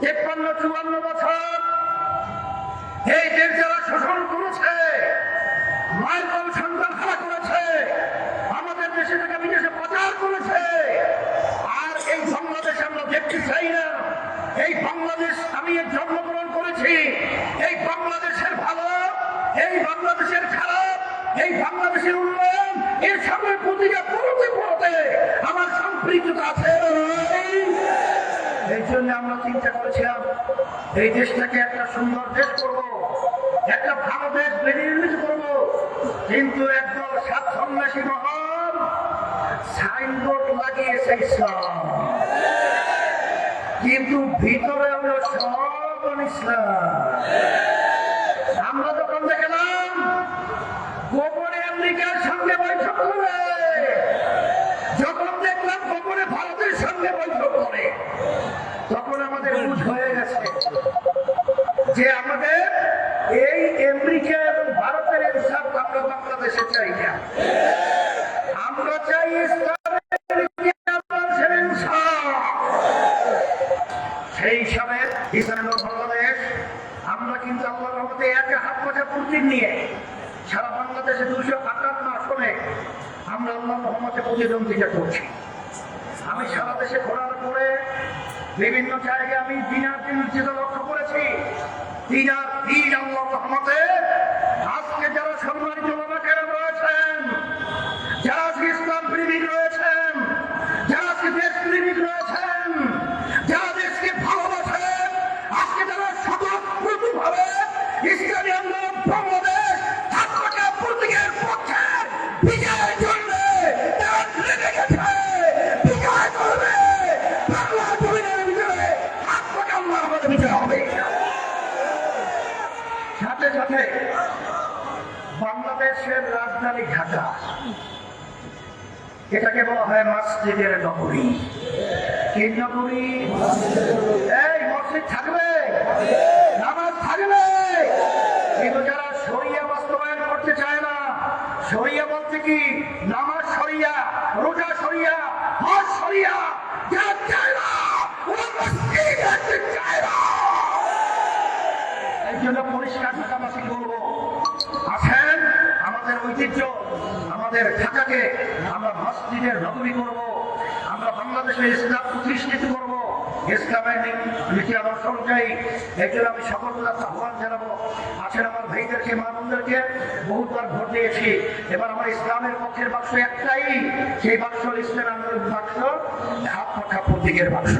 53-54 বছর এই দেশ যারা শোষণ করেছে, মায়ের কোল সন্তান হারা করেছে, আমাদের দেশে থেকে বিদেশে পাচার করেছে, আর এই বাংলাদেশ আমরা দেখতে চাই না। এই বাংলাদেশ আমি জন্মগ্রহণ করেছি, এই বাংলাদেশের ভালো, এই বাংলাদেশের খারাপ, এই বাংলাদেশের উন্নয়ন, এর সামনে প্রতিটা পড়তে পড়তে আমার সম্পৃক্ততা আছে। এই জন্য আমরা চিন্তা করেছিলাম এই দেশটাকে একটা সুন্দর দেশ করব, একটা ভালো দেশ নির্মিত করব। কিন্তু একদল স্বার্থন্বেষী মহল সাইনবোর্ড লাগিয়েছে ইসলাম, কিন্তু ভিতরে হলো সব ইসলাম। আমরা যখন দেখলাম গোপনে আমেরিকার সঙ্গে বৈঠক করে, যখন দেখলাম গোপনে ভারতের সঙ্গে বৈঠক করে, তখন আমাদের বুঝ হয়ে গেছে যে আমাদের এই আমেরিকা এবং ভারতের ইনসাফ আমরা বাংলাদেশে চাই না। আমরা চাই সেই হিসাবে ইসলাম বাংলাদেশ আমরা কিন্তু আল্লাহর রহমতে একা হাত পাখা প্রতীক নিয়ে সারা বাংলাদেশে 258 আসনে আমরা আল্লাহর রহমতে প্রতিদ্বন্দ্বিতা করছি। আমি সারা দেশে ঘোরার পরে বিভিন্ন জায়গায় আমি দিনার দিন যেটা লক্ষ্য করেছি, দিনার দিন আল্লাহর রহমতে আজকে যারা সম্মানিত বাবাকেরা রয়েছেন, যারা আজকে ইসলাম প্রেমিক রয়েছেন, যারা আজকে দেশ প্রেমিক রয়েছেন, যারা দেশকে ভালোবাসেন, আজকে যারা স্বতঃস্ফূর্তভাবে ইসলামী আন্দোলন বাংলাদেশ হাত পাখা প্রতীকের পক্ষে বিজয়ের জন্য তারা লেগে গেছে, বিজয় করবে, বাংলা জমিনের ভিতরে হাত পাখা আল্লাহর রহমতে বিজয় হবে। সাথে সাথে বাংলাদেশের রাজধানী ঢাকা, এটাকে বলা হয় মসজিদের নগরী। কি নগরী? এই মসজিদ থাকবে, নামাজ থাকবে, কিন্তু যারা শরিয়া বাস্তবায়ন করতে চায় না, শরিয়া বলতে কি, নামাজ শরিয়া, রোজা শরিয়া, হজ শরিয়া, যারা চায় না ওরা মসজিদ রাখতে চায় না। এই জন্য পরিষ্কার ঢাকাবাসী বলবো, আসেন আমাদের ঐতিহ্য, আমাদের ঢাকাকে আমরা মসজিদের নগরী করব, আমরা বাংলাদেশে ইসলাম প্রতিষ্ঠিত করব, ইসলামের নীতি আদর্শ অনুযায়ী। এই জন্য আমি সকলকে আহ্বান জানাবো, আছেন আমার ভাইদেরকে, মা বোনদেরকে, বহুবার ভোট দিয়েছি, এবার আমার ইসলামের পক্ষের বাক্স একটাই, সেই বাক্স ইসলাম আন্দোলন বাক্স, হাত পাখা প্রতীকের বাক্স।